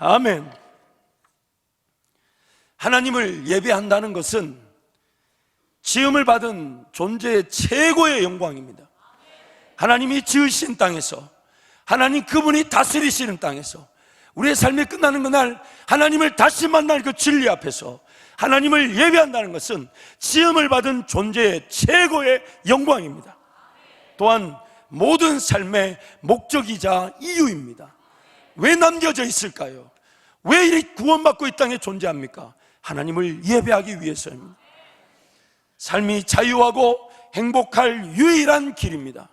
아멘. 하나님을 예배한다는 것은 지음을 받은 존재의 최고의 영광입니다. 하나님이 지으신 땅에서, 하나님 그분이 다스리시는 땅에서, 우리의 삶이 끝나는 그날 하나님을 다시 만날 그 진리 앞에서 하나님을 예배한다는 것은 지음을 받은 존재의 최고의 영광입니다. 또한 모든 삶의 목적이자 이유입니다. 왜 남겨져 있을까요? 왜 이 구원받고 이 땅에 존재합니까? 하나님을 예배하기 위해서입니다. 삶이 자유하고 행복할 유일한 길입니다.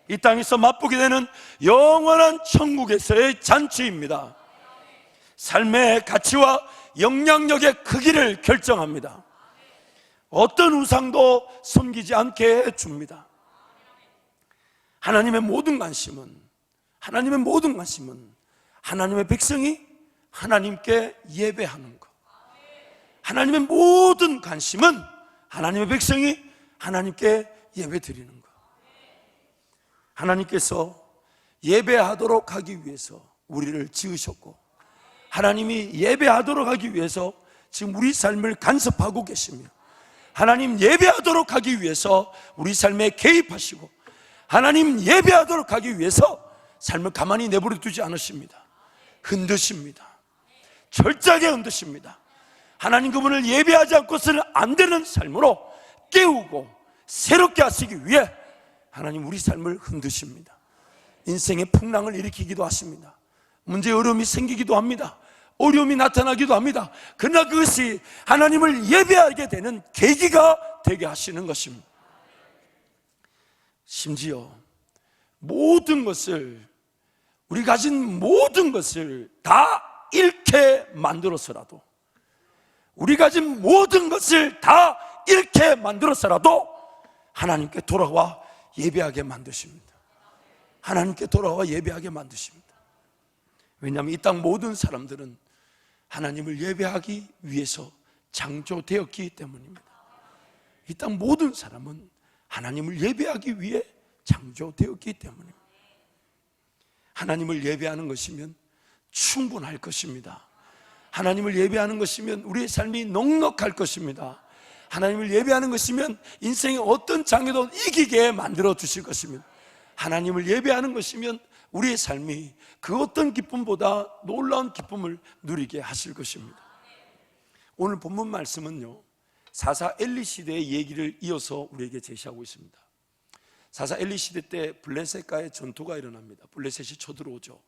이 땅에서 맛보게 되는 영원한 천국에서의 잔치입니다. 삶의 가치와 영향력의 크기를 결정합니다. 어떤 우상도 섬기지 않게 해줍니다. 하나님의 모든 관심은 하나님의 백성이 하나님께 예배하는 것. 하나님의 모든 관심은 하나님의 백성이 하나님께 예배드리는 것. 하나님께서 예배하도록 하기 위해서 우리를 지으셨고, 하나님이 예배하도록 하기 위해서 지금 우리 삶을 간섭하고 계시며, 하나님 예배하도록 하기 위해서 우리 삶에 개입하시고, 하나님 예배하도록 하기 위해서 삶을 가만히 내버려 두지 않으십니다. 흔드십니다. 철저하게 흔드십니다. 하나님 그분을 예배하지 않고서는 안 되는 삶으로 깨우고 새롭게 하시기 위해 하나님 우리 삶을 흔드십니다. 인생의 풍랑을 일으키기도 하십니다. 문제의 어려움이 생기기도 합니다. 어려움이 나타나기도 합니다. 그러나 그것이 하나님을 예배하게 되는 계기가 되게 하시는 것입니다. 심지어 모든 것을, 우리 가진 모든 것을 다 잃게 만들어서라도, 우리 가진 모든 것을 다 잃게 만들어서라도 하나님께 돌아와 예배하게 만드십니다. 하나님께 돌아와 예배하게 만드십니다. 왜냐하면 이 땅 모든 사람들은 하나님을 예배하기 위해서 창조되었기 때문입니다. 이 땅 모든 사람은 하나님을 예배하기 위해 창조되었기 때문입니다. 하나님을 예배하는 것이면 충분할 것입니다. 하나님을 예배하는 것이면 우리의 삶이 넉넉할 것입니다. 하나님을 예배하는 것이면 인생의 어떤 장애도 이기게 만들어 주실 것입니다. 하나님을 예배하는 것이면 우리의 삶이 그 어떤 기쁨보다 놀라운 기쁨을 누리게 하실 것입니다. 오늘 본문 말씀은요, 4.4 엘리 시대의 얘기를 이어서 우리에게 제시하고 있습니다. 4.4 엘리 시대 때 블레셋과의 전투가 일어납니다. 블레셋이 쳐들어오죠.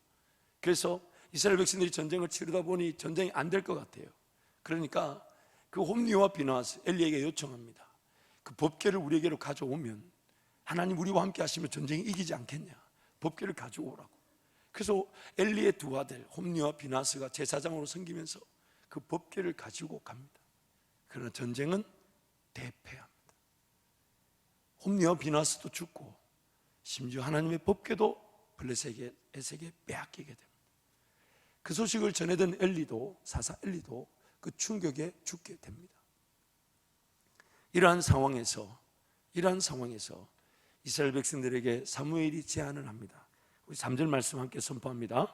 그래서 이스라엘 백성들이 전쟁을 치르다 보니 전쟁이 안 될 것 같아요. 그러니까 그 홈리와 비나스 엘리에게 요청합니다. 그 법궤를 우리에게로 가져오면 하나님 우리와 함께 하시면 전쟁이 이기지 않겠냐, 법궤를 가져오라고. 그래서 엘리의 두 아들 홈리와 비나스가 제사장으로 섬기면서 그 법궤를 가지고 갑니다. 그러나 전쟁은 대패합니다. 홈리와 비나스도 죽고 심지어 하나님의 법궤도 블레셋에게 빼앗기게 됩니다. 그 소식을 전해든 엘리도, 4.4 엘리도 그 충격에 죽게 됩니다. 이러한 상황에서 이스라엘 백성들에게 사무엘이 제안을 합니다. 우리 3절 말씀 함께 선포합니다.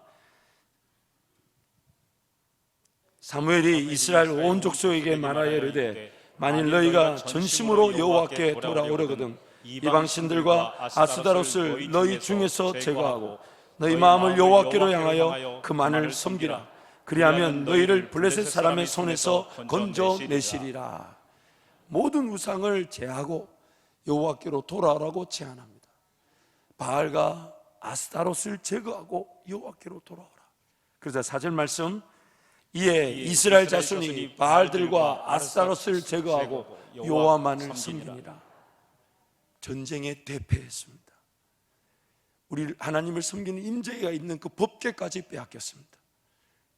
사무엘이 이스라엘 온 족속에게 말하여 이르되 만일 너희가 전심으로 여호와께 돌아오려거든 이방 신들과 아스다롯을 너희 중에서 제거하고 너희 마음을 여호와께로 향하여 그만을 섬기라. 그리하면 너희를 블레셋 사람의 손에서 건져내시리라. 모든 우상을 제하고 여호와께로 돌아오라고 제안합니다. 바알과 아스타롯을 제거하고 여호와께로 돌아오라. 그래서 4절 말씀, 이에 이스라엘 자손이 바알들과 아스타롯을 제거하고 여호와만을 섬기니라. 전쟁에 대패했습니다. 우리 하나님을 섬기는 임재가 있는 그 법궤까지 빼앗겼습니다.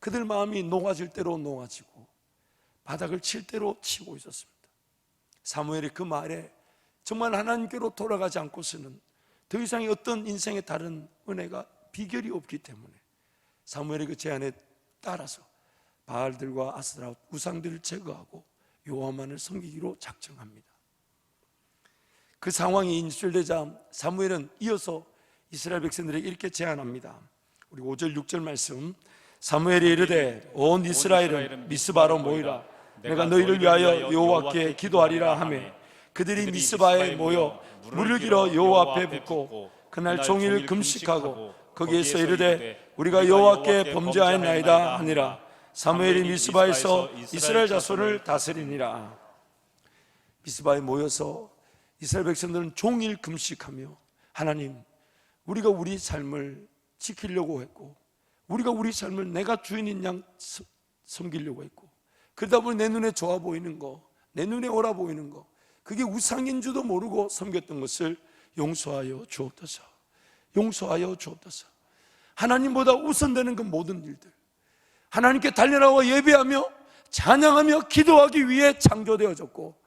그들 마음이 녹아질 대로 녹아지고 바닥을 칠 대로 치고 있었습니다. 사무엘이 그 말에 정말 하나님께로 돌아가지 않고서는 더 이상의 어떤 인생의 다른 은혜가 비결이 없기 때문에 사무엘의 그 제안에 따라서 바알들과 아스타롯 우상들을 제거하고 여호와만을 섬기기로 작정합니다. 그 상황이 인출되자 사무엘은 이어서 이스라엘 백성들에게 이렇게 제안합니다. 우리 5절 6절 말씀 사무엘이 이르되 온 이스라엘은 미스바로 모이라. 내가 너희를 위하여 여호와께 기도하리라 하며 그들이 미스바에 모여 물을 길어 여호와 앞에 붓고 그날 종일 금식하고 거기에서 이르되 우리가 여호와께 범죄하였나이다 하니라. 사무엘이 미스바에서 이스라엘 자손을 다스리니라. 미스바에 모여서 이스라엘 백성들은 종일 금식하며 하나님, 우리가 우리 삶을 지키려고 했고 우리가 우리 삶을 내가 주인인 양 섬기려고 했고 그러다 보니 내 눈에 좋아 보이는 거, 내 눈에 옳아 보이는 거, 그게 우상인 줄도 모르고 섬겼던 것을 용서하여 주옵소서. 용서하여 주옵소서. 하나님보다 우선되는 그 모든 일들, 하나님께 달려나와 예배하며 찬양하며 기도하기 위해 창조되어졌고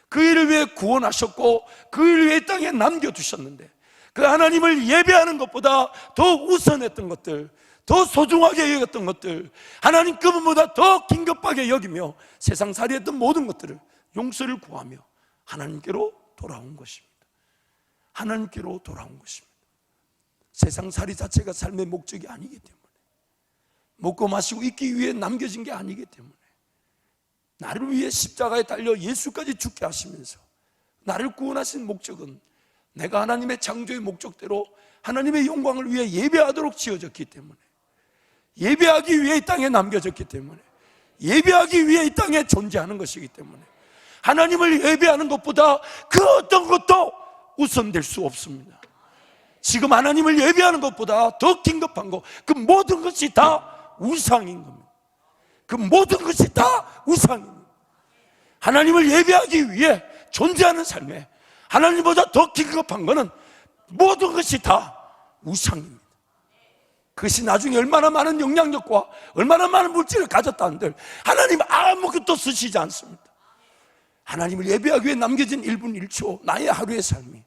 그 일을 위해 구원하셨고 그 일을 위해 땅에 남겨두셨는데 그 하나님을 예배하는 것보다 더 우선했던 것들, 더 소중하게 여겼던 것들, 하나님 그분보다 더 긴급하게 여기며 세상살이했던 모든 것들을 용서를 구하며 하나님께로 돌아온 것입니다. 하나님께로 돌아온 것입니다. 세상살이 자체가 삶의 목적이 아니기 때문에, 먹고 마시고 있기 위해 남겨진 게 아니기 때문에, 나를 위해 십자가에 달려 예수까지 죽게 하시면서 나를 구원하신 목적은 내가 하나님의 창조의 목적대로 하나님의 영광을 위해 예배하도록 지어졌기 때문에, 예배하기 위해 이 땅에 남겨졌기 때문에, 예배하기 위해 이 땅에 존재하는 것이기 때문에 하나님을 예배하는 것보다 그 어떤 것도 우선될 수 없습니다. 지금 하나님을 예배하는 것보다 더 긴급한 것, 그 모든 것이 다 우상인 겁니다. 그 모든 것이 다 우상입니다. 하나님을 예배하기 위해 존재하는 삶에 하나님보다 더 긴급한 것은 모든 것이 다 우상입니다. 그것이 나중에 얼마나 많은 영향력과 얼마나 많은 물질을 가졌다 한들 하나님 아무것도 쓰시지 않습니다. 하나님을 예배하기 위해 남겨진 1분 1초 나의 하루의 삶이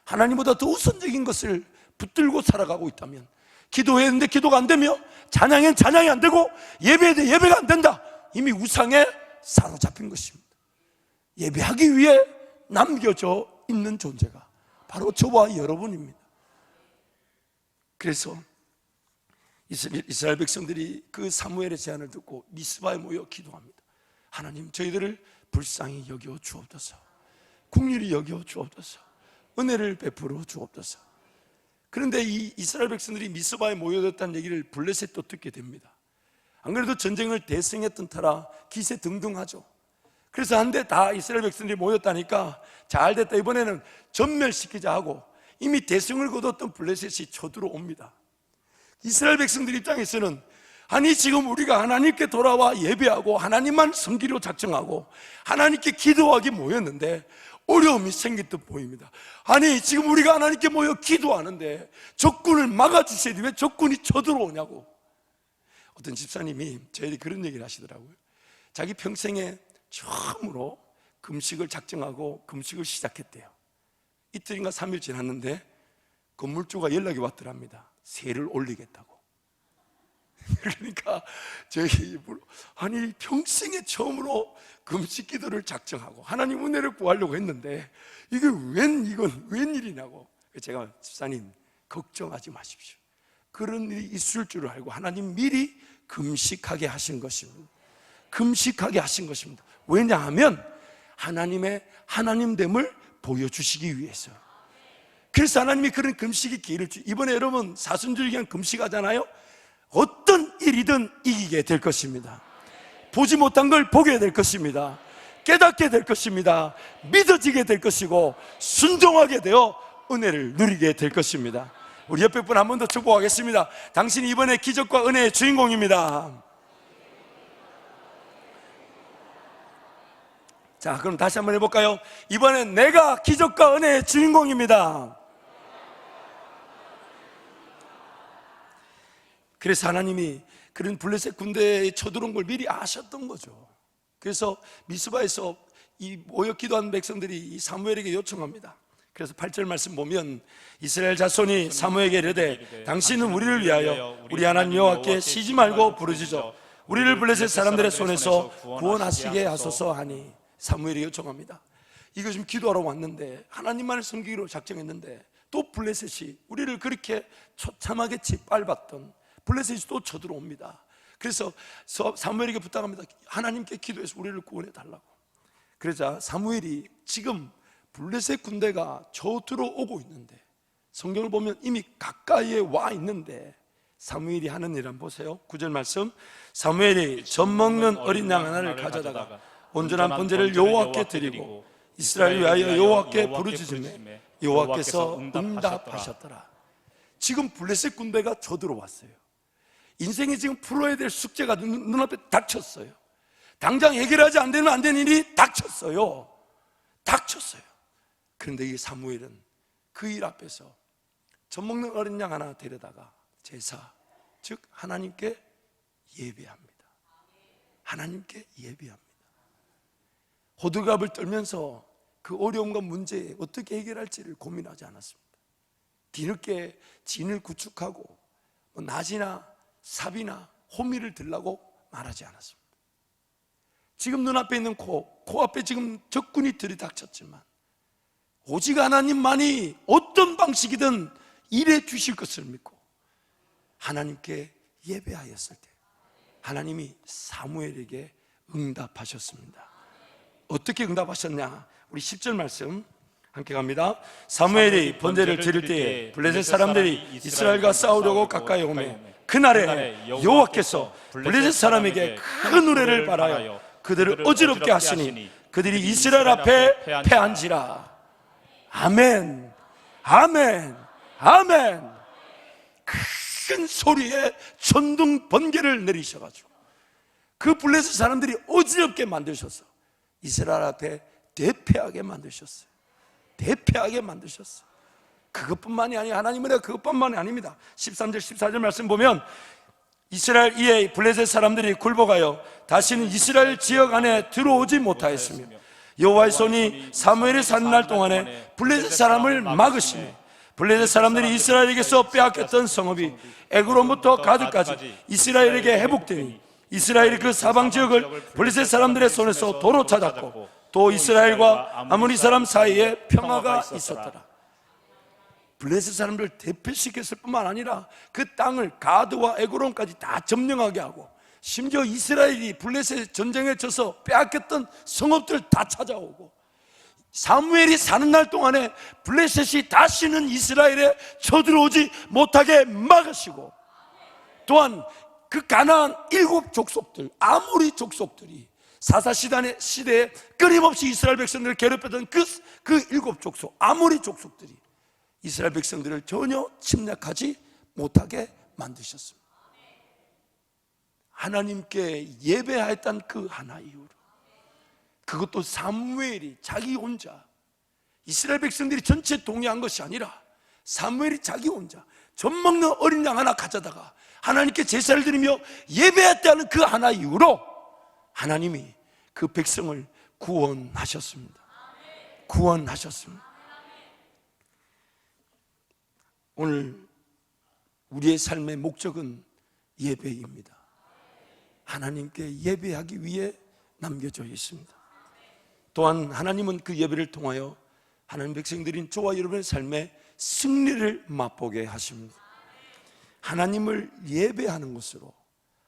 하나님보다 더 우선적인 것을 붙들고 살아가고 있다면, 기도했는데 기도가 안 되며 찬양엔 찬양이 안 되고 예배에 예배가 안 된다, 이미 우상에 사로잡힌 것입니다. 예배하기 위해 남겨져 있는 존재가 바로 저와 여러분입니다. 그래서 이스라엘 백성들이 그 사무엘의 제안을 듣고 미스바에 모여 기도합니다. 하나님, 저희들을 불쌍히 여겨 주옵소서. 긍휼히 여겨 주옵소서. 은혜를 베풀어 주옵소서. 그런데 이 이스라엘 백성들이 미스바에 모여졌다는 얘기를 블레셋 또 듣게 됩니다. 안 그래도 전쟁을 대승했던 터라 기세 등등하죠. 그래서 한데 다 이스라엘 백성들이 모였다니까 잘됐다, 이번에는 전멸시키자 하고 이미 대승을 거뒀던 블레셋이 쳐들어옵니다. 이스라엘 백성들 입장에서는 아니, 지금 우리가 하나님께 돌아와 예배하고 하나님만 섬기려 작정하고 하나님께 기도하기 모였는데 어려움이 생길 듯 보입니다. 아니, 지금 우리가 하나님께 모여 기도하는데 적군을 막아주셔야지 왜 적군이 쳐들어오냐고. 어떤 집사님이 저에게 그런 얘기를 하시더라고요. 자기 평생에 처음으로 금식을 작정하고 금식을 시작했대요. 이틀인가 3일 지났는데 건물주가 연락이 왔더랍니다. 세를 올리겠다고. 그러니까 저희 아니, 평생에 처음으로 금식 기도를 작정하고 하나님 은혜를 구하려고 했는데 이게 이건 웬일이냐고. 제가 집사님, 걱정하지 마십시오. 그런 일이 있을 줄 알고 하나님 미리 금식하게 하신 것입니다. 금식하게 하신 것입니다. 왜냐하면 하나님의 하나님됨을 보여주시기 위해서. 그래서 하나님이 그런 금식의 기회를 이번에 여러분 사순절기간 금식하잖아요. 어떤 일이든 이기게 될 것입니다. 보지 못한 걸 보게 될 것입니다. 깨닫게 될 것입니다. 믿어지게 될 것이고 순종하게 되어 은혜를 누리게 될 것입니다. 우리 옆에 분 한 번 더 축복하겠습니다. 당신이 이번에 기적과 은혜의 주인공입니다. 자, 그럼 다시 한번 해볼까요? 이번엔 내가 기적과 은혜의 주인공입니다. 그래서 하나님이 그런 블레셋 군대에 쳐들어온 걸 미리 아셨던 거죠. 그래서 미스바에서 이 모여 기도한 백성들이 이 사무엘에게 요청합니다. 그래서 8절 말씀 보면 이스라엘 자손이 사무엘에게 이르되 당신은 우리를 위하여 우리 하나님 여호와께 쉬지 말고 부르짖어 우리를 블레셋 사람들의 손에서 구원하시게 하소서 하니, 사무엘이 요청합니다. 이거 지금 기도하러 왔는데 하나님만을 섬기기로 작정했는데 또 블레셋이 우리를 그렇게 처참하게 짓밟았던 블레셋이 또 쳐들어옵니다. 그래서 사무엘에게 부탁합니다. 하나님께 기도해서 우리를 구원해 달라고. 그러자 사무엘이 지금 블레셋 군대가 저투로 오고 있는데, 성경을 보면 이미 가까이에 와 있는데 사무엘이 하는 일 한번 보세요. 9절 말씀. 사무엘이 젖 먹는 어린 양 하나를 가져다가 온전한 번제를 여호와께 드리고 이스라엘 위하여 여호와께 부르짖으매 여호와께서 응답하셨더라. 지금 블레셋 군대가 저들어왔어요. 인생에 지금 풀어야 될 숙제가 눈앞에 닥쳤어요. 당장 해결하지 안 되는 일이 닥쳤어요. 그런데 이 사무엘은 그 일 앞에서 젖 먹는 어린 양 하나 데려다가 제사, 즉 하나님께 예배합니다. 하나님께 예배합니다. 호들갑을 떨면서 그 어려움과 문제에 어떻게 해결할지를 고민하지 않았습니다. 뒤늦게 진을 구축하고 낫이나 삽이나 호미를 들라고 말하지 않았습니다. 지금 눈앞에 있는 코앞에 지금 적군이 들이닥쳤지만 오직 하나님만이 어떤 방식이든 일해 주실 것을 믿고 하나님께 예배하였을 때 하나님이 사무엘에게 응답하셨습니다. 어떻게 응답하셨냐? 우리 10절 말씀 함께 갑니다. 사무엘이 번제를 드릴 때에 블레셋 사람들이 이스라엘과 싸우려고 가까이 오매 그날에 여호와께서 블레셋 사람에게 큰 노래를 발하여 그들을 어지럽게 하시니 그들이 이스라엘 앞에 패한지라. 아멘, 아멘, 아멘. 큰 소리에 천둥 번개를 내리셔가지고 그 블레셋 사람들이 어지럽게 만드셔서 이스라엘 앞에 대패하게 만드셨어요. 대패하게 만드셨어요. 그것뿐만이 아니에요. 하나님은 그것뿐만이 아닙니다. 13절 14절 말씀 보면 이스라엘 이에 블레셋 사람들이 굴복하여 다시는 이스라엘 지역 안에 들어오지 못하였으며 여호와의 손이 사무엘이 사는 날 동안에 블레셋 사람을 막으시며 블레셋 사람들이 이스라엘에게서 빼앗겼던 성읍이 에그론부터 가드까지 이스라엘에게 회복되니 이스라엘이 그 사방 지역을 블레셋 사람들의 손에서 도로 찾았고 또 이스라엘과 아모리 사람 사이에 평화가 있었더라. 블레셋 사람들을 대표시켰을 뿐만 아니라 그 땅을 가드와 에그론까지 다 점령하게 하고 심지어 이스라엘이 블레셋 전쟁에 져서 빼앗겼던 성읍들 다 찾아오고 사무엘이 사는 날 동안에 블레셋이 다시는 이스라엘에 쳐들어오지 못하게 막으시고 또한 그 가나안 7 족속들 아모리 족속들이 사사시대에 끊임없이 이스라엘 백성들을 괴롭혔던 그 7 족속 아모리 족속들이 이스라엘 백성들을 전혀 침략하지 못하게 만드셨습니다. 하나님께 예배하였던 그 하나 이유로 그것도 사무엘이 자기 혼자 이스라엘 백성들이 전체 동의한 것이 아니라 사무엘이 자기 혼자 젖 먹는 어린 양 하나 가져다가 하나님께 제사를 드리며 예배했다는 그 하나 이유로 하나님이 그 백성을 구원하셨습니다. 구원하셨습니다. 오늘 우리의 삶의 목적은 예배입니다. 하나님께 예배하기 위해 남겨져 있습니다. 또한 하나님은 그 예배를 통하여 하나님 백성들인 저와 여러분의 삶에 승리를 맛보게 하십니다. 하나님을 예배하는 것으로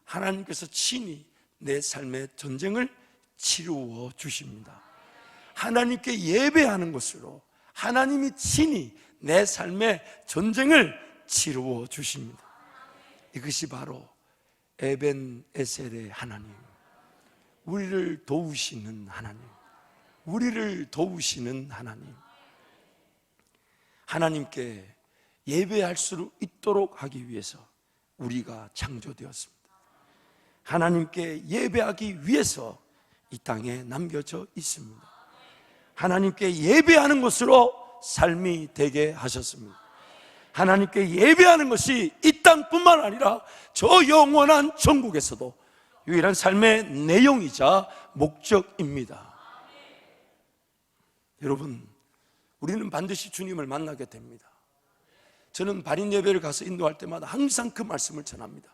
하나님께서 친히 내 삶의 전쟁을 치루어 주십니다. 하나님께 예배하는 것으로 하나님이 친히 내 삶의 전쟁을 치루어 주십니다. 이것이 바로 에벤에셀의 하나님, 우리를 도우시는 하나님, 우리를 도우시는 하나님, 하나님께 예배할 수 있도록 하기 위해서 우리가 창조되었습니다. 하나님께 예배하기 위해서 이 땅에 남겨져 있습니다. 하나님께 예배하는 것으로 삶이 되게 하셨습니다. 하나님께 예배하는 것이 이 땅뿐만 아니라 저 영원한 천국에서도 유일한 삶의 내용이자 목적입니다. 여러분, 우리는 반드시 주님을 만나게 됩니다. 저는 발인 예배를 가서 인도할 때마다 항상 그 말씀을 전합니다.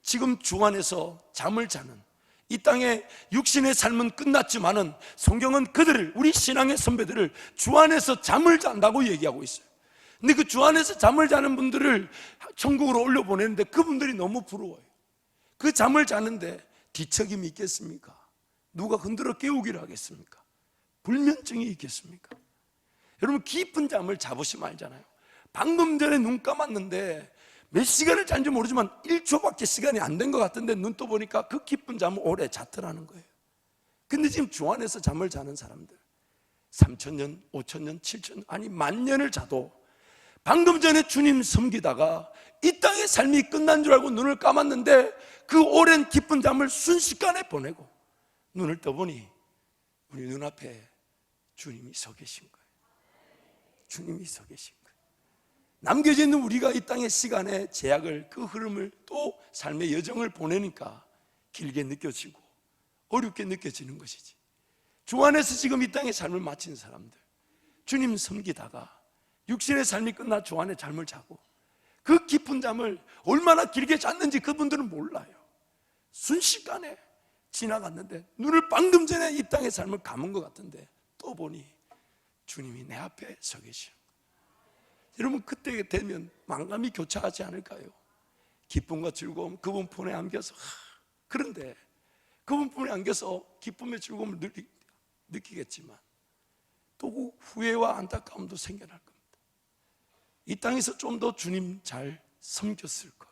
지금 주 안에서 잠을 자는 이 땅의 육신의 삶은 끝났지만은 성경은 그들을, 우리 신앙의 선배들을 주 안에서 잠을 잔다고 얘기하고 있어요. 근데 그 주 안에서 잠을 자는 분들을 천국으로 올려보내는데 그분들이 너무 부러워요. 그 잠을 자는데 뒤척임이 있겠습니까? 누가 흔들어 깨우기를 하겠습니까? 불면증이 있겠습니까? 여러분, 깊은 잠을 자보시면 알잖아요. 방금 전에 눈 감았는데 몇 시간을 잔지 모르지만 1초밖에 시간이 안 된 것 같은데 눈 떠보니까 그 깊은 잠을 오래 잤더라는 거예요. 근데 지금 주 안에서 잠을 자는 사람들 3,000년, 5,000년, 7,000년, 아니 10,000년을 자도 방금 전에 주님 섬기다가 이 땅의 삶이 끝난 줄 알고 눈을 감았는데 그 오랜 깊은 잠을 순식간에 보내고 눈을 떠보니 우리 눈앞에 주님이 서 계신 거예요. 주님이 서 계신 거예요. 남겨져 있는 우리가 이 땅의 시간의 제약을, 그 흐름을 또 삶의 여정을 보내니까 길게 느껴지고 어렵게 느껴지는 것이지. 주 안에서 지금 이 땅의 삶을 마친 사람들, 주님 섬기다가 육신의 삶이 끝나 주 안에 잠을 자고 그 깊은 잠을 얼마나 길게 잤는지 그분들은 몰라요. 순식간에 지나갔는데 눈을 방금 전에 이 땅의 삶을 감은 것 같은데 또 보니 주님이 내 앞에 서 계시는 거예요. 여러분, 그때 되면 만감이 교차하지 않을까요? 기쁨과 즐거움, 그분 품에 안겨서. 그런데 그분 품에 안겨서 기쁨의 즐거움을 느끼겠지만 또 후회와 안타까움도 생겨날 겁니다. 이 땅에서 좀 더 주님 잘 섬겼을 걸,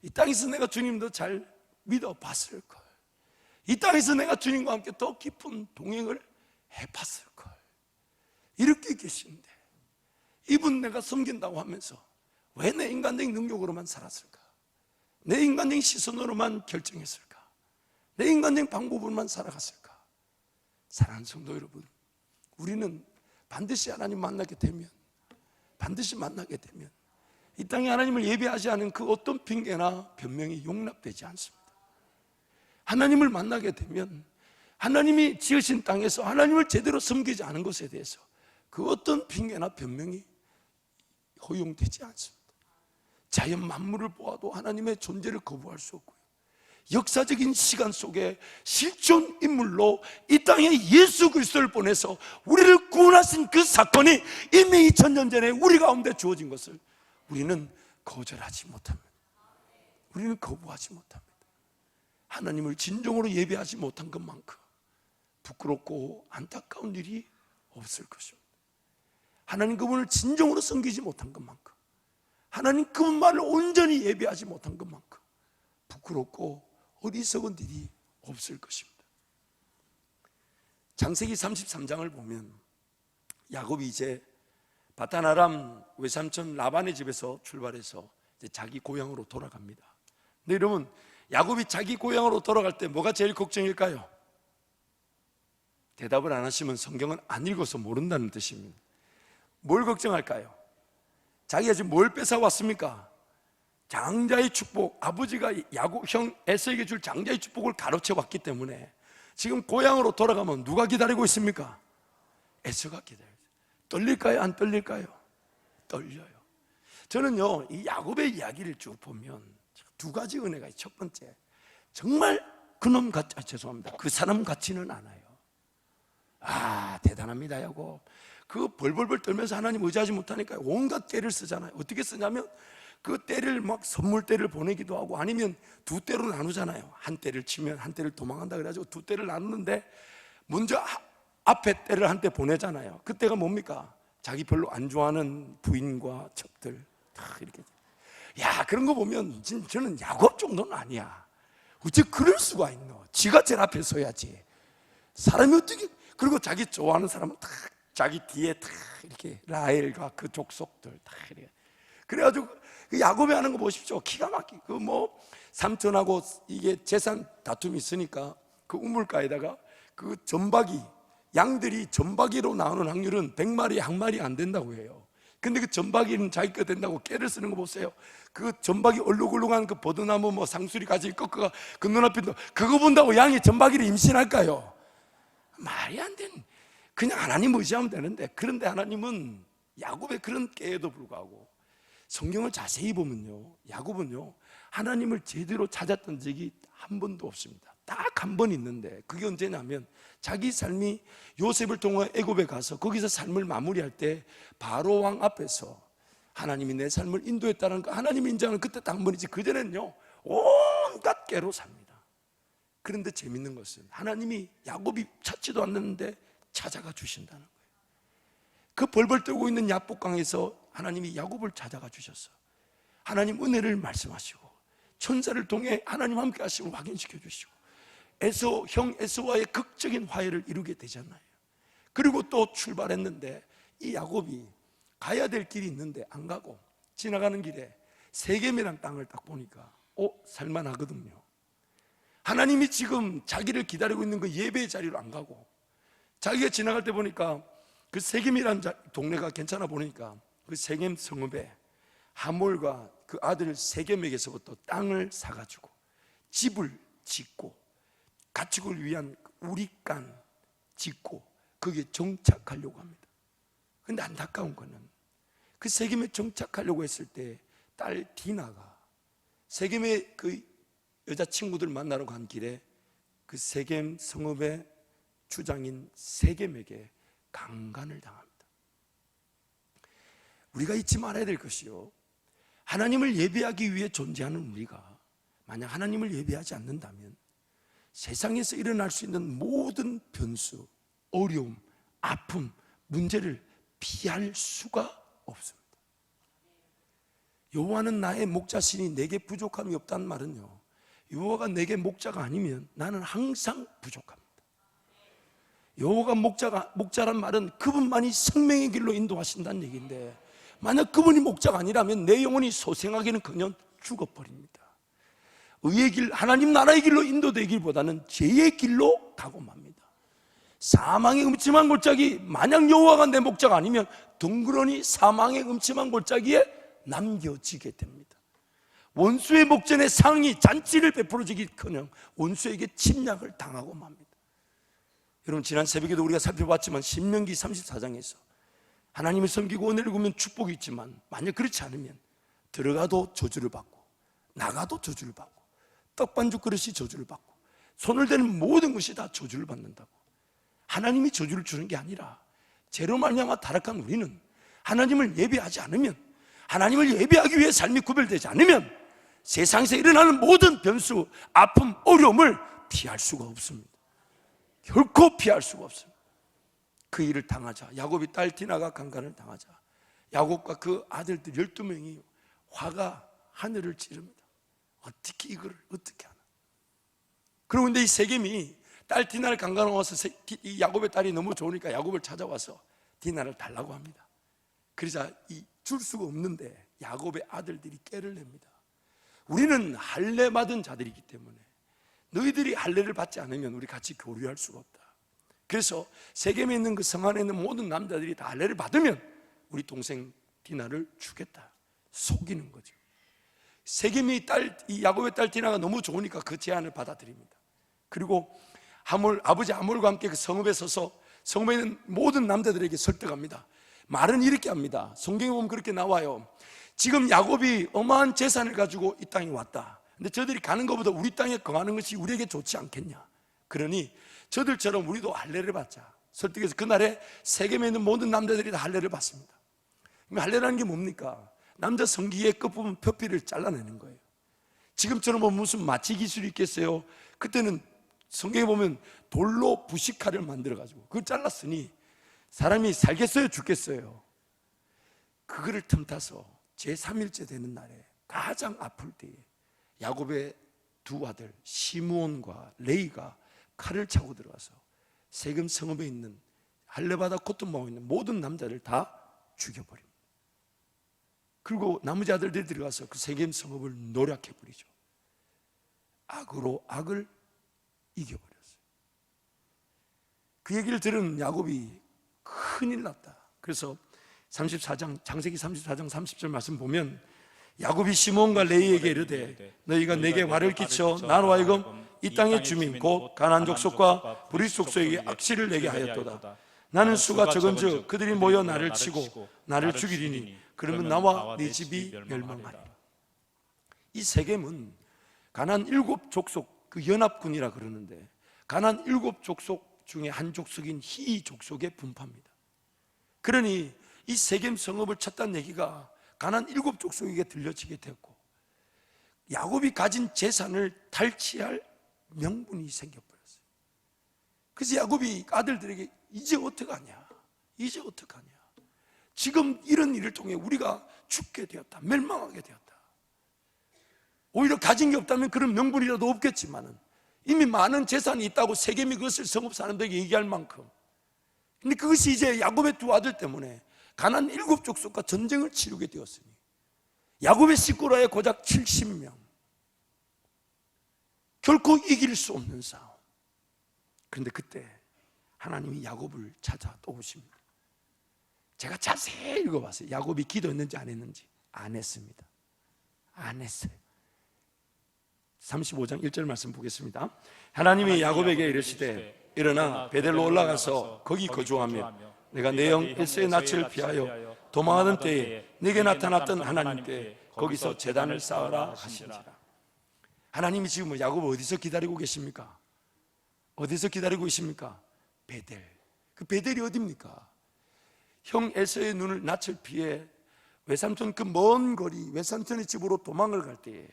이 땅에서 내가 주님 더 잘 믿어봤을 걸, 이 땅에서 내가 주님과 함께 더 깊은 동행을 해봤을 걸, 이렇게 계신데 이분 내가 섬긴다고 하면서 왜 내 인간적인 능력으로만 살았을까? 내 인간적인 시선으로만 결정했을까? 내 인간적인 방법으로만 살아갔을까? 사랑하는 성도 여러분, 우리는 반드시 하나님 만나게 되면 이 땅에 하나님을 예배하지 않은 그 어떤 핑계나 변명이 용납되지 않습니다. 하나님을 만나게 되면 하나님이 지으신 땅에서 하나님을 제대로 섬기지 않은 것에 대해서 그 어떤 핑계나 변명이 허용되지 않습니다. 자연 만물을 보아도 하나님의 존재를 거부할 수 없고요, 역사적인 시간 속에 실존 인물로 이 땅에 예수 그리스도를 보내서 우리를 구원하신 그 사건이 이미 2000년 전에 우리 가운데 주어진 것을 우리는 거절하지 못합니다. 우리는 거부하지 못합니다. 하나님을 진정으로 예배하지 못한 것만큼 부끄럽고 안타까운 일이 없을 것입니다. 하나님 그분을 진정으로 섬기지 못한 것만큼, 하나님 그분만을 온전히 예배하지 못한 것만큼 부끄럽고 어리석은 일이 없을 것입니다. 창세기 33장을 보면 야곱이 이제 바단-아람 외삼촌 라반의 집에서 출발해서 이제 자기 고향으로 돌아갑니다. 근데 여러분, 야곱이 자기 고향으로 돌아갈 때 뭐가 제일 걱정일까요? 대답을 안 하시면 성경은 안 읽어서 모른다는 뜻입니다. 뭘 걱정할까요? 자기가 지금 뭘 뺏어왔습니까? 장자의 축복, 아버지가 야곱 형 에서에게 줄 장자의 축복을 가로채 왔기 때문에 지금 고향으로 돌아가면 누가 기다리고 있습니까? 에서가 기다려요. 떨릴까요? 안 떨릴까요? 떨려요. 저는요, 이 야곱의 이야기를 쭉 보면 두 가지 은혜가 있어요. 첫 번째, 정말 그놈 같지, 죄송합니다, 그 사람 같지는 않아요. 대단합니다 야곱. 그 벌벌벌 떨면서 하나님 의지하지 못하니까 온갖 떼를 쓰잖아요. 어떻게 쓰냐면 그 떼를 막 선물떼를 보내기도 하고, 아니면 두 떼로 나누잖아요. 한 떼를 치면 한 떼를 도망간다 그래가지고 두 떼를 나누는데 먼저 앞에 떼를 한 떼 보내잖아요. 그 떼가 뭡니까? 자기 별로 안 좋아하는 부인과 첩들 다 이렇게. 그런 거 보면 저는 야곱 정도는 아니야. 어째 그럴 수가 있노? 지가 제일 앞에 서야지. 사람이 어떻게. 그리고 자기 좋아하는 사람은 다 자기 뒤에 다 이렇게 라헬과 그 족속들 다 이렇게. 그래가지고 그 야곱이 하는 거 보십시오. 기가 막히게 그 뭐 삼촌하고 이게 재산 다툼이 있으니까 그 우물가에다가 그 점박이, 양들이 점박이로 나오는 확률은 100마리에 1마리 안 된다고 해요. 근데 그 점박이는 자기 거 된다고 깨를 쓰는 거 보세요. 그 점박이 얼룩얼룩한 그 버드나무 뭐 상수리 가지 꺾어가 그 눈앞에 그거 본다고 양이 점박이를 임신할까요? 말이 안 되는. 그냥 하나님 의지하면 되는데, 그런데 하나님은 야곱의 그런 깨에도 불구하고 성경을 자세히 보면요, 야곱은요 하나님을 제대로 찾았던 적이 한 번도 없습니다. 딱 한 번 있는데 그게 언제냐면 자기 삶이 요셉을 통해 애굽에 가서 거기서 삶을 마무리할 때 바로 왕 앞에서 하나님이 내 삶을 인도했다는 거 하나님이 인정하는 그때 딱 한 번이지, 그전에는요 온 온갖 깨로 삽니다. 그런데 재밌는 것은 하나님이 야곱이 찾지도 않는데 찾아가 주신다는 거예요. 그 벌벌 떨고 있는 야복강에서 하나님이 야곱을 찾아가 주셔서 하나님 은혜를 말씀하시고 천사를 통해 하나님 함께 하심을 확인시켜 주시고 형 에서와의 극적인 화해를 이루게 되잖아요. 그리고 또 출발했는데 이 야곱이 가야 될 길이 있는데 안 가고 지나가는 길에 세겜이라는 땅을 딱 보니까 살만하거든요. 하나님이 지금 자기를 기다리고 있는 그 예배의 자리로 안 가고 자기가 지나갈 때 보니까 그 세겜이라는 동네가 괜찮아 보니까 그 세겜 성읍에 하몰과 그 아들 세겜에게서부터 땅을 사가지고 집을 짓고 가축을 위한 우리간 짓고 거기에 정착하려고 합니다. 그런데 안타까운 거는 그 세겜에 정착하려고 했을 때 딸 디나가 세겜의 그 여자친구들 만나러 간 길에 그 세겜 성읍의 주장인 세겜에게 강간을 당합니다. 우리가 잊지 말아야 될 것이요, 하나님을 예배하기 위해 존재하는 우리가 만약 하나님을 예배하지 않는다면 세상에서 일어날 수 있는 모든 변수, 어려움, 아픔, 문제를 피할 수가 없습니다. 여호와는 나의 목자시니 내게 부족함이 없다는 말은요, 여호와가 내게 목자가 아니면 나는 항상 부족합니다. 여호와가 목자란 말은 그분만이 생명의 길로 인도하신다는 얘기인데 만약 그분이 목자가 아니라면 내 영혼이 소생하기는커녕 죽어버립니다. 의의 길, 하나님 나라의 길로 인도되기보다는 죄의 길로 가고 맙니다. 사망의 음침한 골짜기, 만약 여호와가 내 목자가 아니면 덩그러니 사망의 음침한 골짜기에 남겨지게 됩니다. 원수의 목전에 상이 잔치를 베풀어지기커녕 원수에게 침략을 당하고 맙니다. 여러분, 지난 새벽에도 우리가 살펴봤지만 신명기 34장에서 하나님을 섬기고 은혜를 구하면 축복이 있지만 만약 그렇지 않으면 들어가도 저주를 받고 나가도 저주를 받고 떡반죽 그릇이 저주를 받고 손을 대는 모든 것이 다 저주를 받는다고. 하나님이 저주를 주는 게 아니라 죄로 말미암아 타락한 우리는 하나님을 예배하지 않으면, 하나님을 예배하기 위해 삶이 구별되지 않으면 세상에서 일어나는 모든 변수, 아픔, 어려움을 피할 수가 없습니다. 결코 피할 수가 없습니다. 그 일을 당하자, 야곱이 딸 디나가 강간을 당하자 야곱과 그 아들들 12명이 화가 하늘을 찌릅니다. 어떻게 이거를 어떻게 하나. 그리고 근데 이 세겜이 딸 디나를 강간하고 와서 이 야곱의 딸이 너무 좋으니까 야곱을 찾아와서 디나를 달라고 합니다. 그러자 줄 수가 없는데 야곱의 아들들이 깨를 냅니다. 우리는 할례 받은 자들이기 때문에 너희들이 할례를 받지 않으면 우리 같이 교류할 수가 없다. 그래서 세겜에 있는 그 성 안에 있는 모든 남자들이 다 할례를 받으면 우리 동생 디나를 주겠다. 속이는 거죠. 세겜이 이 야곱의 딸 디나가 너무 좋으니까 그 제안을 받아들입니다. 그리고 아버지 하몰과 함께 그 성읍에 서서 성읍에 있는 모든 남자들에게 설득합니다. 말은 이렇게 합니다. 성경에 보면 그렇게 나와요. 지금 야곱이 어마한 재산을 가지고 이 땅에 왔다. 근데 저들이 가는 것보다 우리 땅에 거하는 것이 우리에게 좋지 않겠냐. 그러니 저들처럼 우리도 할례를 받자. 설득해서 그날에 세겜에 있는 모든 남자들이 다 할례를 받습니다. 할례라는 게 뭡니까? 남자 성기의 끝부분 표피를 잘라내는 거예요. 지금처럼 뭐 무슨 마취 기술이 있겠어요? 그때는 성경에 보면 돌로 부식칼을 만들어가지고 그걸 잘랐으니 사람이 살겠어요? 죽겠어요? 그거를 틈타서 제3일째 되는 날에 가장 아플 때에 야곱의 두 아들 시므온과 레이가 칼을 차고 들어가서 세겜 성읍에 있는 할례받아 고통받고 있는 모든 남자를 다 죽여버립니다. 그리고 나머지 아들들이 들어가서 그 세겜 성읍을 노략해버리죠. 악으로 악을 이겨버렸어요. 그 얘기를 들은 야곱이 큰일 났다. 그래서 34장, 창세기 34장 30절 말씀 보면 야곱이 시몬과 레이에게 이르되 너희가 내게 화를 끼쳐 나로 하여금 이 땅의 주민 곧 가나안 족속과 브릿 족속에게 악시를 내게 하였도다. 나는 수가 적은즉 그들이 모여 나를 치고 나를 죽이리니 그러면 나와 네 집이 멸망하리라. 이 세겜은 가나안 7족속 그 연합군이라 그러는데 가나안 7족속 중에 한 족속인 히 족속의 분파입니다. 그러니 이 세겜 성읍을 쳤다는 얘기가 가나안 7족속에게 들려지게 되었고 야곱이 가진 재산을 탈취할 명분이 생겨버렸어요. 그래서 야곱이 아들들에게 이제 어떡하냐, 이제 어떡하냐, 지금 이런 일을 통해 우리가 죽게 되었다, 멸망하게 되었다. 오히려 가진 게 없다면 그런 명분이라도 없겠지만은 이미 많은 재산이 있다고 세겜이 그것을 성읍 사람들에게 얘기할 만큼. 근데 그것이 이제 야곱의 두 아들 때문에 가나안 7족속과 전쟁을 치르게 되었으니 야곱의 식구라에 고작 70명, 결코 이길 수 없는 싸움. 그런데 그때 하나님이 야곱을 찾아 또 오십니다. 제가 자세히 읽어봤어요. 야곱이 기도했는지 안 했는지. 안 했습니다. 안 했어요. 35장 1절 말씀 보겠습니다. 하나님이 야곱에게 이르시되 일어나 베델로 올라가서 거기 거주하며 내가 내 영 에서의 낯을 피하여 도망하던 때에 내게 나타났던 하나님께 거기서 제단을 쌓으라 하시니라. 하나님이 지금 야곱을 어디서 기다리고 계십니까? 어디서 기다리고 계십니까? 베델. 그 베델이 어디입니까? 형 에서의 눈을 낯을 피해 외삼촌 그 먼 거리 외삼촌의 집으로 도망을 갈 때에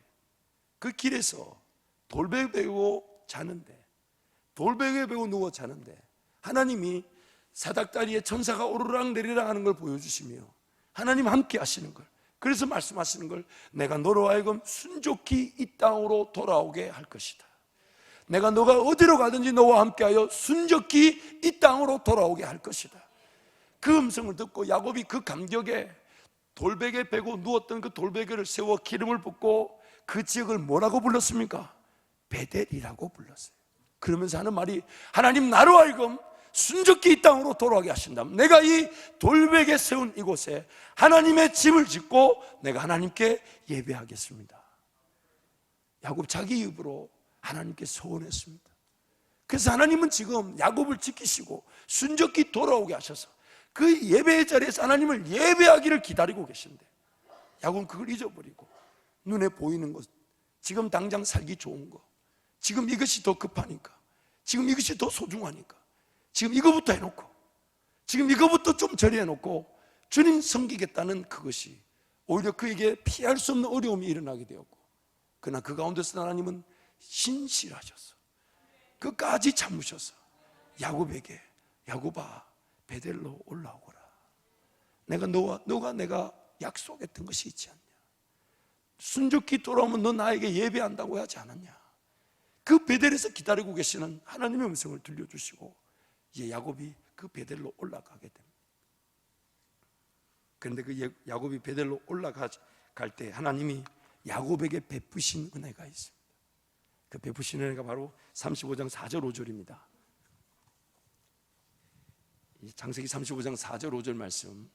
그 길에서 돌베개 베고 자는데, 돌베개 베고 누워 자는데 하나님이 사닥다리에 천사가 오르락 내리락 하는 걸 보여주시며 하나님 함께 하시는 걸, 그래서 말씀하시는 걸, 내가 너로 하여금 순족히 이 땅으로 돌아오게 할 것이다. 내가 너가 어디로 가든지 너와 함께하여 순족히 이 땅으로 돌아오게 할 것이다. 그 음성을 듣고 야곱이 그 감격에 돌베개 베고 누웠던 그 돌베개를 세워 기름을 붓고 그 지역을 뭐라고 불렀습니까? 베델이라고 불렀어요. 그러면서 하는 말이, 하나님 나로 하여금 순적히 이 땅으로 돌아가게 하신다면 내가 이 돌베개 세운 이곳에 하나님의 집을 짓고 내가 하나님께 예배하겠습니다. 야곱 자기 입으로 하나님께 소원했습니다. 그래서 하나님은 지금 야곱을 지키시고 순적히 돌아오게 하셔서 그 예배의 자리에서 하나님을 예배하기를 기다리고 계신데 야곱은 그걸 잊어버리고 눈에 보이는 것, 지금 당장 살기 좋은 것, 지금 이것이 더 급하니까, 지금 이것이 더 소중하니까 지금 이거부터 해놓고, 지금 이거부터 좀 처리해놓고 주님 섬기겠다는 그것이 오히려 그에게 피할 수 없는 어려움이 일어나게 되었고, 그러나 그 가운데서 하나님은 신실하셔서 끝까지 참으셔서 야곱에게, 야곱아 베델로 올라오거라. 너가 내가 약속했던 것이 있지 않냐? 순족히 돌아오면 너 나에게 예배한다고 하지 않았냐? 그 베델에서 기다리고 계시는 하나님의 음성을 들려주시고 이제 야곱이 그 베델로 올라가게 됩니다. 그런데 그 야곱이 베델로 올라갈 때 하나님이 야곱에게 베푸신 은혜가 있습니다. 그 베푸신 은혜가 바로 35장 4절 5절입니다. 창세기 35장 4절 5절 말씀,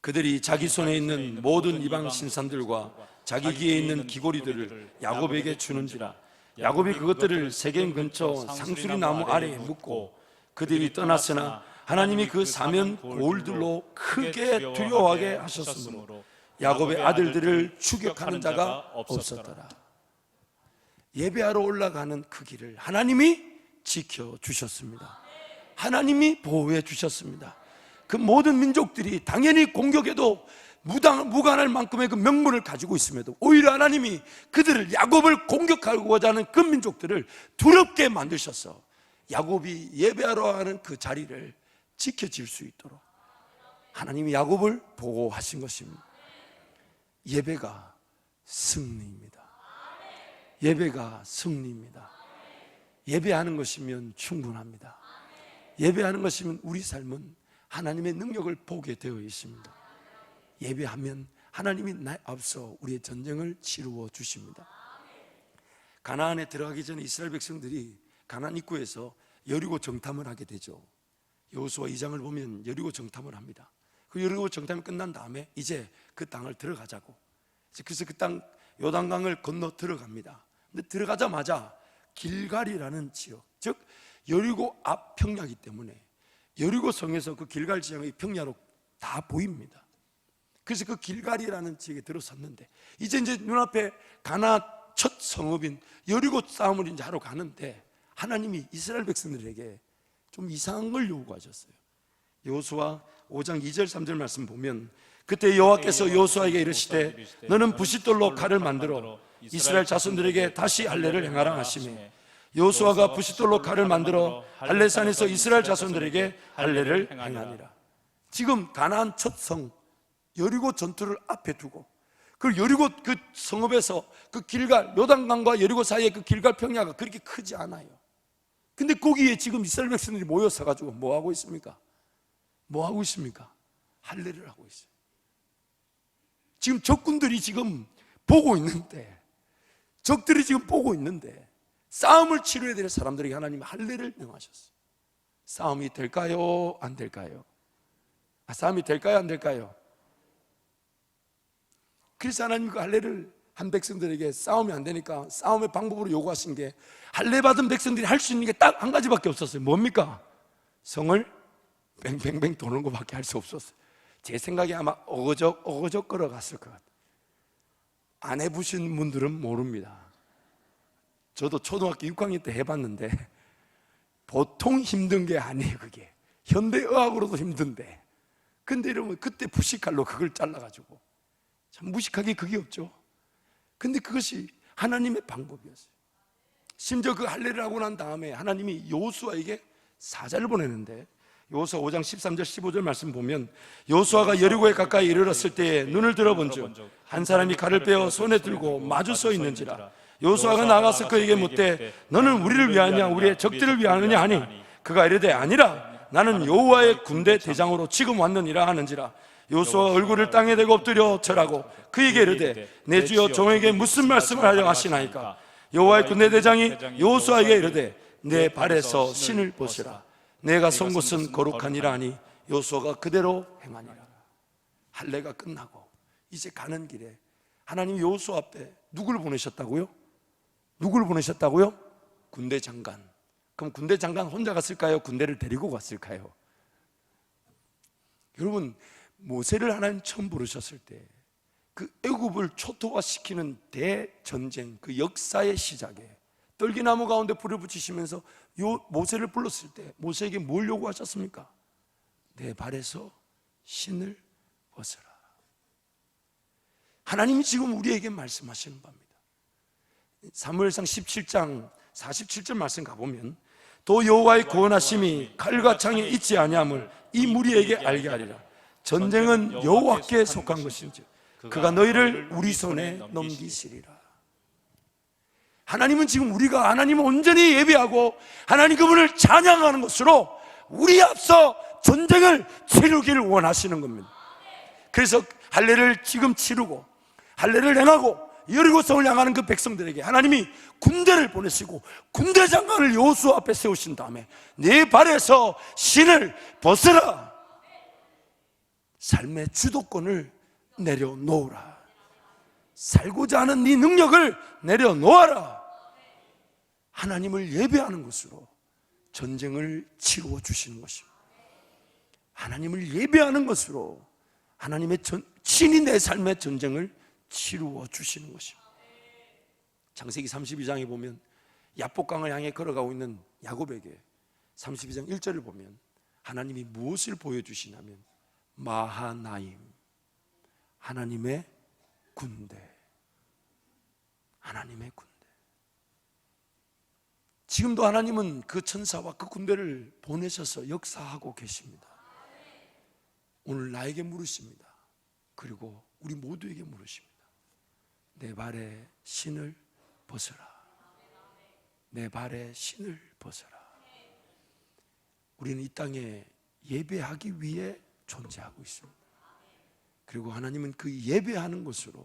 그들이 자기 손에 있는 모든 이방 신산들과 자기 귀에 있는 귀고리들을 야곱에게 주는지라. 야곱이 그것들을 세겜 근처 상수리 나무 아래에 묻고 그들이 떠났으나 하나님이 그 사면 고울들로 크게 두려워하게 하셨으므로 야곱의 아들들을 추격하는 자가 없었더라. 예배하러 올라가는 그 길을 하나님이 지켜주셨습니다. 하나님이 보호해 주셨습니다. 그 모든 민족들이 당연히 공격해도 무관할 만큼의 그 명분을 가지고 있음에도 오히려 하나님이 그들을, 야곱을 공격하고자 하는 그 민족들을 두렵게 만드셔서 야곱이 예배하러 가는 그 자리를 지켜질 수 있도록 하나님이 야곱을 보호하신 것입니다. 예배가 승리입니다. 예배가 승리입니다. 예배하는 것이면 충분합니다. 예배하는 것이면 우리 삶은 하나님의 능력을 보게 되어 있습니다. 예배하면 하나님이 앞서 우리의 전쟁을 치루어 주십니다. 가나안에 들어가기 전에 이스라엘 백성들이 가나안 입구에서 여리고 정탐을 하게 되죠. 여호수아 2장을 보면 여리고 정탐을 합니다. 그 여리고 정탐이 끝난 다음에 이제 그 땅을 들어가자고, 그래서 그 땅 요단강을 건너 들어갑니다. 근데 들어가자마자 길갈이라는 지역, 즉 여리고 앞 평야이기 때문에 여리고 성에서 그 길갈 지역의 평야로 다 보입니다. 그래서 그 길갈이라는 지역에 들어섰는데 이제 눈앞에 가나안 첫 성읍인 여리고 싸움을 이제 하러 가는데 하나님이 이스라엘 백성들에게 좀 이상한 걸 요구하셨어요. 여호수아 5장 2절 3절 말씀 보면 그때 여호와께서 여호수아에게 이르시되 너는 부싯돌로 칼을 만들어 이스라엘 자손들에게 다시 할례를 행하라 하시매 여호수아가 부싯돌로 칼을 만들어 할례산에서 이스라엘 자손들에게 할례를 행하니라. 지금 가나안 첫 성 여리고 전투를 앞에 두고 그 여리고 그 성읍에서 그 길갈 요단강과 여리고 사이에 그 길갈 평야가 그렇게 크지 않아요. 근데 거기에 지금 이스라엘 백성들이 모여서 가지고 뭐 하고 있습니까? 뭐 하고 있습니까? 할례를 하고 있어요. 지금 적군들이 지금 보고 있는데, 적들이 지금 보고 있는데 싸움을 치러야 될 사람들에게 하나님이 할례를 명하셨어요. 싸움이 될까요? 안 될까요? 싸움이 될까요? 안 될까요? 그래서 하나님이 그 할례를 한 백성들에게 싸움이 안 되니까 싸움의 방법으로 요구하신 게 할례 받은 백성들이 할 수 있는 게 딱 한 가지밖에 없었어요. 뭡니까? 성을 뱅뱅뱅 도는 것밖에 할 수 없었어요. 제 생각에 아마 어거적 걸어갔을 것 같아요. 안 해보신 분들은 모릅니다. 저도 초등학교 6학년 때 해봤는데 보통 힘든 게 아니에요. 그게 현대의학으로도 힘든데, 근데 여러분 그때 부싯칼로 그걸 잘라가지고 참 무식하게 그게 없죠. 근데 그것이 하나님의 방법이었어요. 심지어 그 할례를 하고 난 다음에 하나님이 여호수아에게 사자를 보내는데 여호수아 5장 13절 15절 말씀 보면 여호수아가 여리고에 가까이 이르렀을 때에 눈을 들어본즉 한 사람이 칼을 빼어 손에 들고 마주 서 있는지라. 여호수아가 나가서 그에게 묻되 너는 우리를 위하느냐 우리의 적들을 위하느냐 하니 그가 이르되 아니라 나는 여호와의 군대 대장으로 지금 왔느니라 하는지라. 여호수아가 얼굴을 땅에 대고 엎드려 절하고 그에게 이르되 내 주여 종에게 무슨 말씀을 하려 하시나이까. 여호와의 군대 대장이 여호수아에게 이르되 내 발에서 신을 벗으라. 내가 선 곳은 거룩하니라 하니 여호수아가 그대로 행하니라. 할례가 끝나고 이제 가는 길에 하나님이 여호수아 앞에 누구를 보내셨다고요? 누구를 보내셨다고요? 군대 장관. 그럼 군대 장관 혼자 갔을까요? 군대를 데리고 갔을까요? 여러분, 모세를 하나님 처음 부르셨을 때 그 애굽을 초토화시키는 대전쟁, 그 역사의 시작에 떨기나무 가운데 불을 붙이시면서 모세를 불렀을 때 모세에게 뭘 요구하셨습니까? 내 발에서 신을 벗어라. 하나님이 지금 우리에게 말씀하시는 바입니다. 사무엘상 17장 47절 말씀 가보면 또 여호와의 구원하심이 칼과 창에 있지 아니함을 이 무리에게 알게 하리라. 전쟁은 여호와께 속한 것인지 그가 너희를 우리 손에 넘기시리라. 하나님은 지금 우리가 하나님을 온전히 예배하고 하나님 그분을 찬양하는 것으로 우리 앞서 전쟁을 치르기를 원하시는 겁니다. 그래서 할례를 지금 치르고 할례를 행하고 여리고성을 향하는 그 백성들에게 하나님이 군대를 보내시고 군대 장관을 여호수아 앞에 세우신 다음에 네 발에서 신을 벗으라. 삶의 주도권을 내려놓으라. 살고자 하는 네 능력을 내려놓아라. 하나님을 예배하는 것으로 전쟁을 치루어 주시는 것입니다. 하나님을 예배하는 것으로 하나님의 친히 내 삶의 전쟁을 치루어 주시는 것입니다. 창세기 32장에 보면 야복강을 향해 걸어가고 있는 야곱에게 32장 1절을 보면 하나님이 무엇을 보여주시냐면 마하나임, 하나님의 군대, 하나님의 군대. 지금도 하나님은 그 천사와 그 군대를 보내셔서 역사하고 계십니다. 오늘 나에게 물으십니다. 그리고 우리 모두에게 물으십니다. 내 발에 신을 벗어라. 내 발에 신을 벗어라. 우리는 이 땅에 예배하기 위해 존재하고 있습니다. 그리고 하나님은 그 예배하는 것으로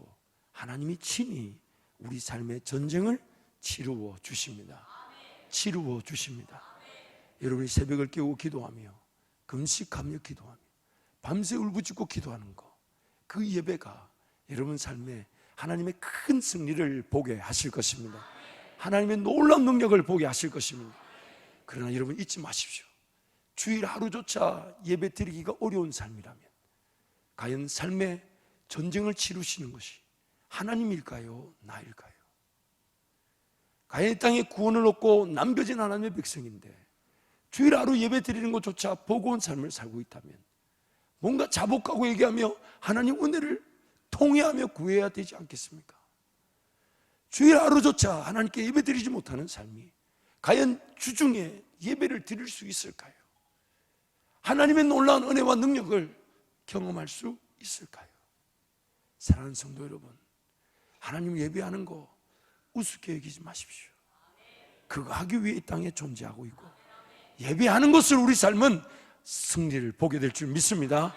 하나님이 친히 우리 삶의 전쟁을 치루어 주십니다. 치루어 주십니다. 여러분이 새벽을 깨우고 기도하며 금식하며 기도하며 밤새 울부짖고 기도하는 것, 그 예배가 여러분 삶에 하나님의 큰 승리를 보게 하실 것입니다. 하나님의 놀라운 능력을 보게 하실 것입니다. 그러나 여러분 잊지 마십시오. 주일 하루조차 예배 드리기가 어려운 삶이라면 과연 삶의 전쟁을 치르시는 것이 하나님일까요? 나일까요? 과연 이 땅에 구원을 얻고 남겨진 하나님의 백성인데 주일 하루 예배 드리는 것조차 버거운 삶을 살고 있다면 뭔가 자복하고 얘기하며 하나님 은혜를 통회하며 구해야 되지 않겠습니까? 주일 하루조차 하나님께 예배드리지 못하는 삶이 과연 주중에 예배를 드릴 수 있을까요? 하나님의 놀라운 은혜와 능력을 경험할 수 있을까요? 사랑하는 성도 여러분, 하나님 예배하는 거 우습게 여기지 마십시오. 그거 하기 위해 이 땅에 존재하고 있고, 예배하는 것을 우리 삶은 승리를 보게 될 줄 믿습니다.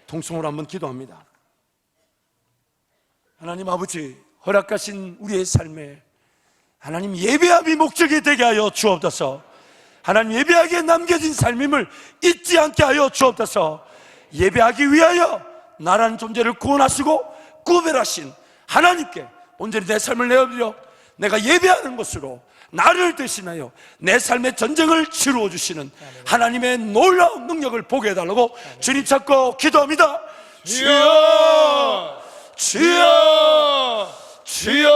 통성으로 한번 기도합니다. 하나님 아버지, 허락하신 우리의 삶에 하나님 예배함이 목적이 되게 하여 주옵소서. 하나님 예배하기에 남겨진 삶임을 잊지 않게 하여 주옵소서. 예배하기 위하여 나라는 존재를 구원하시고 구별하신 하나님께 온전히 내 삶을 내어드려 내가 예배하는 것으로 나를 대신하여 내 삶의 전쟁을 치루어 주시는 하나님의 놀라운 능력을 보게 해달라고 주님 찾고 기도합니다. 주여, 주여, 주여.